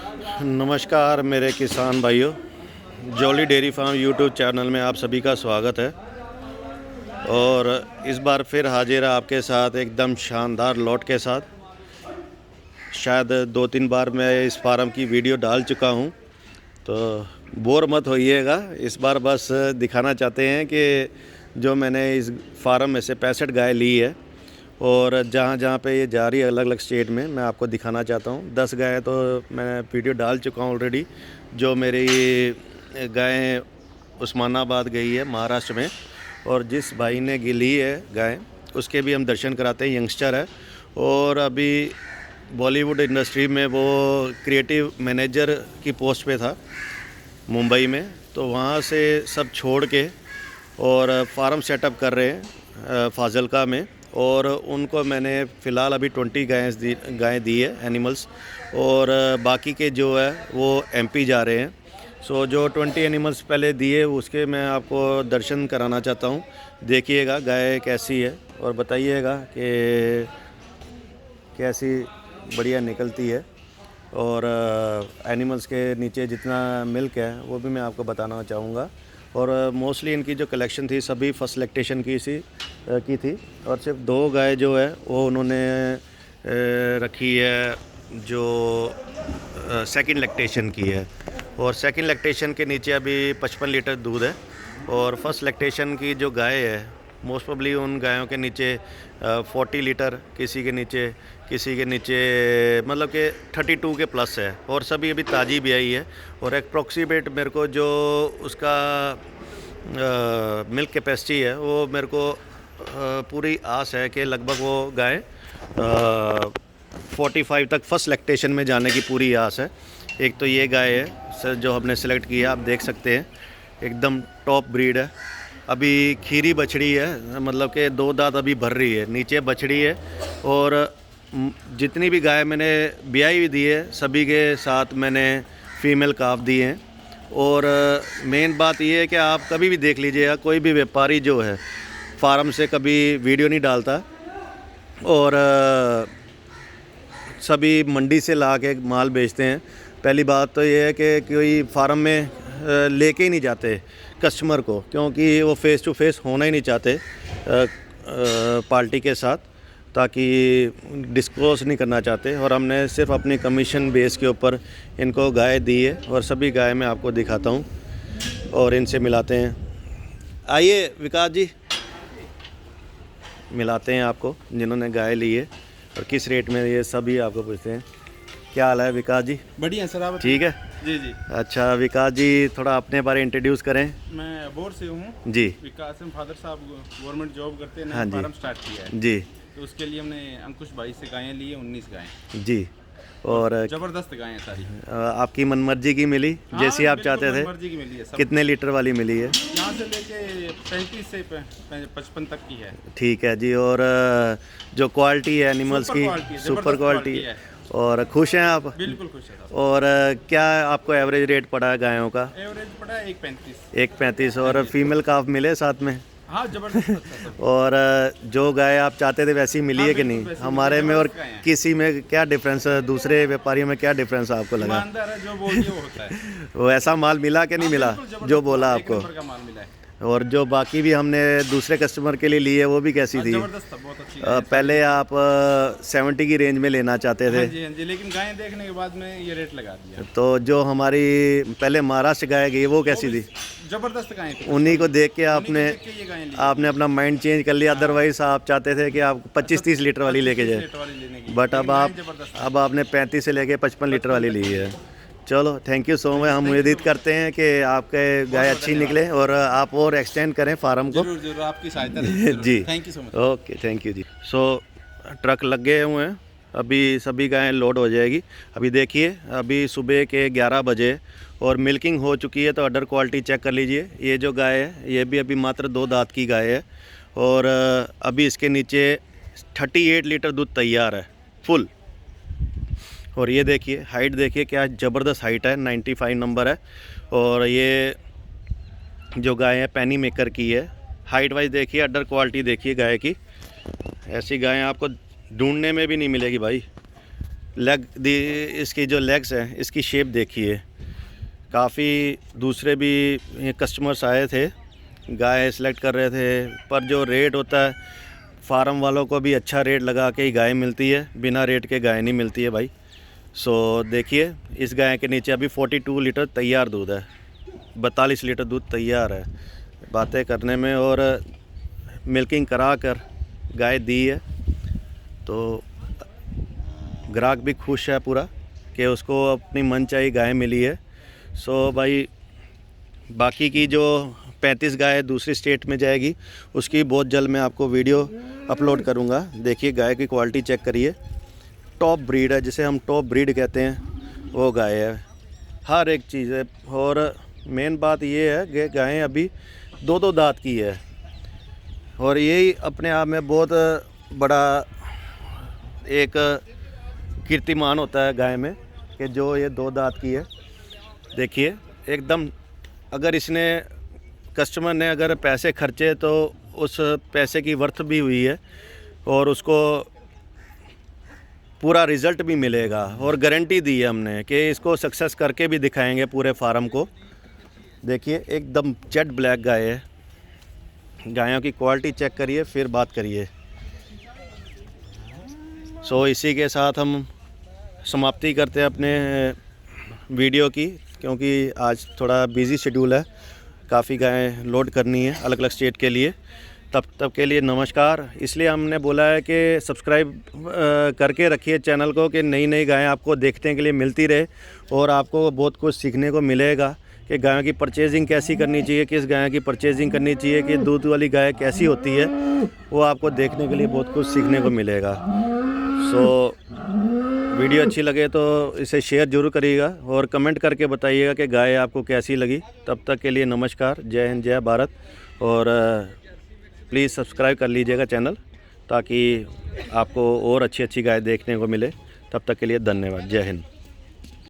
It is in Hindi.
नमस्कार मेरे किसान भाइयों, jolly dairy farm YouTube channel में आप सभी का स्वागत है। और इस बार फिर हाजिर है आपके साथ एकदम शानदार लॉट के साथ। शायद 2-3 बार मैं इस फार्म की वीडियो डाल चुका हूं, तो बोर मत होइएगा। इस बार बस दिखाना चाहते हैं कि जो मैंने इस फार्म में से 65 गाय ली है और जहाँ जहाँ पे ये जा रही है अलग अलग स्टेट में, मैं आपको दिखाना चाहता हूँ। 10 गायें तो मैं वीडियो डाल चुका हूँ ऑलरेडी। जो मेरी गायें उस्मानाबाद गई है महाराष्ट्र में, और जिस भाई ने ली है गाय उसके भी हम दर्शन कराते हैं। यंगस्टर है और अभी बॉलीवुड इंडस्ट्री में वो क्रिएटिव मैनेजर की पोस्ट पे था मुंबई में, तो वहाँ से सब छोड़ के और फार्म सेटअप कर रहे हैं फाजिलका में। और उनको मैंने फ़िलहाल अभी 20 गायें दी है एनिमल्स, और बाकी के जो है वो एमपी जा रहे हैं। सो जो 20 एनिमल्स पहले दिए उसके मैं आपको दर्शन कराना चाहता हूँ। देखिएगा गाय कैसी है और बताइएगा कि कैसी बढ़िया निकलती है। और एनिमल्स के नीचे जितना मिल्क है वो भी मैं आपको बताना चाहूँगा। और मोस्टली इनकी जो कलेक्शन थी सभी फर्स्ट लैक्टेशन की थी, और सिर्फ 2 गाय जो है वो उन्होंने रखी है जो सेकंड लैक्टेशन की है। और सेकंड लैक्टेशन के नीचे अभी 55 लीटर दूध है। और फर्स्ट लैक्टेशन की जो गाय है मोस्ट प्रोबेबली उन गायों के नीचे 40 लीटर, किसी के नीचे मतलब कि 32 के प्लस है। और सभी अभी ताज़ी भी आई है। और अप्रॉक्सीमेट मेरे को जो उसका मिल्क कैपेसिटी है वो मेरे को पूरी आस है कि लगभग वो गाय 45 तक फर्स्ट लैक्टेशन में जाने की पूरी आस है। एक तो ये गाय है सर जो हमने सेलेक्ट किया, आप देख सकते हैं एकदम टॉप ब्रीड है। अभी खीरी बछड़ी है, मतलब कि 2 दांत अभी भर रही है, नीचे बछड़ी है। और जितनी भी गाय मैंने ब्याई हुई दी है सभी के साथ मैंने फीमेल काफ दी हैं। और मेन बात ये है कि आप कभी भी देख लीजिएगा, कोई भी व्यापारी जो है फार्म से कभी वीडियो नहीं डालता, और सभी मंडी से ला के माल बेचते हैं। पहली बात तो ये है कि कोई फार्म में लेके ही नहीं जाते कस्टमर को, क्योंकि वो फेस टू फेस होना ही नहीं चाहते पार्टी के साथ, ताकि डिस्क्लोज नहीं करना चाहते। और हमने सिर्फ अपनी कमीशन बेस के ऊपर इनको गाय दी है। और सभी गाय मैं आपको दिखाता हूँ और इनसे मिलाते हैं। आइए विकास जी, मिलाते हैं आपको जिन्होंने गाय ली है और किस रेट में, ये सभी आपको पूछते हैं। क्या हाल है विकास जी? बढ़िया सर, आप ठीक है जी जी। अच्छा विकास जी, थोड़ा अपने बारे इंट्रोड्यूस करें। मैं अबोर से हूँ जी। विकास में फादर साहब गवर्नमेंट जॉब करते हैं, नया फार्म स्टार्ट किया है जी, तो उसके लिए हमने अंकुश भाई से गायें ली है, 19 गायें जी। और जबरदस्त गायें सारी। आपकी मनमर्जी की मिली? हाँ, जैसी आप चाहते थे? मनमर्जी की मिली है। कितने लीटर वाली मिली है? यहाँ से लेके 35 से 55 तक की है। ठीक है जी। और जो क्वालिटी है एनिमल्स की, सुपर क्वालिटी है। और खुश हैं आप? बिल्कुल खुश है। और क्या आपको एवरेज रेट पड़ा है गायों का? एवरेज पड़ा है 1.35। 1.35। और फीमेल काफ मिले साथ में? हाँ जबरदस्त। और जो गाय आप चाहते थे वैसी मिली है कि नहीं हमारे में? और किसी में क्या डिफरेंस है, दूसरे व्यापारियों में क्या डिफरेंस आपको लगा? जो बोलिए वो होता है। वो ऐसा माल मिला कि नहीं मिला जो बोला आपको? और जो बाकी भी हमने दूसरे कस्टमर के लिए ली है वो भी कैसी थी? बहुत अच्छी। पहले आप 70 की रेंज में लेना चाहते थे? हाँ जी, लेकिन गायें देखने के बाद में ये रेट लगा दिया। तो जो हमारी पहले महाराष्ट्र गाय गई वो कैसी थी? जबरदस्त गायें थी। उन्हीं को देख के आपने अपना माइंड चेंज कर लिया। अदरवाइज आप चाहते थे कि आप 25-30 लीटर वाली लेके जाए, बट अब आपने 35 से लेके 55 लीटर वाली ली है। चलो थैंक यू सो मच। हम उम्मीद करते हैं कि आपके गाय अच्छी निकले और आप और एक्सटेंड करें फार्म को। जरूर आपकी सहायता जी, thank you so much. Okay, thank you जी। सो ट्रक लग गए हुए हैं, अभी सभी गायें लोड हो जाएगी। अभी देखिए अभी सुबह के 11 बजे और मिल्किंग हो चुकी है, तो अडर क्वालिटी चेक कर लीजिए। ये जो गाय है ये भी अभी मात्र 2 दांत की गाय है। और अभी इसके नीचे 38 लीटर दूध तैयार है फुल। और ये देखिए हाइट, देखिए क्या ज़बरदस्त हाइट है, 95 नंबर है। और ये जो गाय है पैनी मेकर की है। हाइट वाइज देखिए, अडर क्वालिटी देखिए गाय की। ऐसी गायें आपको ढूंढने में भी नहीं मिलेगी भाई। इसकी जो लेग्स हैं, इसकी शेप देखिए। काफ़ी दूसरे भी कस्टमर्स आए थे, गाय सेलेक्ट कर रहे थे, पर जो रेट होता है फार्म वालों को भी अच्छा रेट लगा के ही गाय मिलती है, बिना रेट के गाय नहीं मिलती है भाई। सो देखिए, इस गाय के नीचे अभी 42 लीटर तैयार दूध है, 42 लीटर दूध तैयार है बातें करने में, और मिल्किंग करा कर गाय दी है। तो ग्राहक भी खुश है पूरा कि उसको अपनी मनचाही गाय मिली है। सो भाई, बाकी की जो 35 गाय दूसरी स्टेट में जाएगी, उसकी बहुत जल्द मैं आपको वीडियो अपलोड करूंगा। देखिए गाय की क्वालिटी चेक करिए, टॉप ब्रीड है, जिसे हम टॉप ब्रीड कहते हैं, वो गाय है, हर एक चीज़ है। और मेन बात ये है कि गायें अभी 2-2 दांत की है, और यही अपने आप में बहुत बड़ा एक कीर्तिमान होता है गाय में कि जो ये 2 दांत की है। देखिए एकदम, अगर इसने कस्टमर ने अगर पैसे खर्चे तो उस पैसे की वर्थ भी हुई है, और उसको पूरा रिज़ल्ट भी मिलेगा, और गारंटी दी है हमने कि इसको सक्सेस करके भी दिखाएंगे पूरे फार्म को। देखिए एकदम जेट ब्लैक गाय है। गायों की क्वालिटी चेक करिए, फिर बात करिए। सो इसी के साथ हम समाप्ति करते हैं अपने वीडियो की, क्योंकि आज थोड़ा बिज़ी शेड्यूल है, काफ़ी गायें लोड करनी है अलग अलग स्टेट के लिए। तब के लिए नमस्कार। इसलिए हमने बोला है कि सब्सक्राइब करके रखिए चैनल को, कि नई नई गायें आपको देखने के लिए मिलती रहे, और आपको बहुत कुछ सीखने को मिलेगा कि गायों की परचेजिंग कैसी करनी चाहिए, किस गाय की परचेजिंग करनी चाहिए, कि दूध वाली गाय कैसी होती है, वो आपको देखने के लिए बहुत कुछ सीखने को मिलेगा। सो वीडियो अच्छी लगे तो इसे शेयर ज़रूर करिएगा, और कमेंट करके बताइएगा कि गाय आपको कैसी लगी। तब तक के लिए नमस्कार, जय हिंद, जय भारत। और प्लीज़ सब्सक्राइब कर लीजिएगा चैनल, ताकि आपको और अच्छी अच्छी गाय देखने को मिले। तब तक के लिए धन्यवाद, जय हिंद।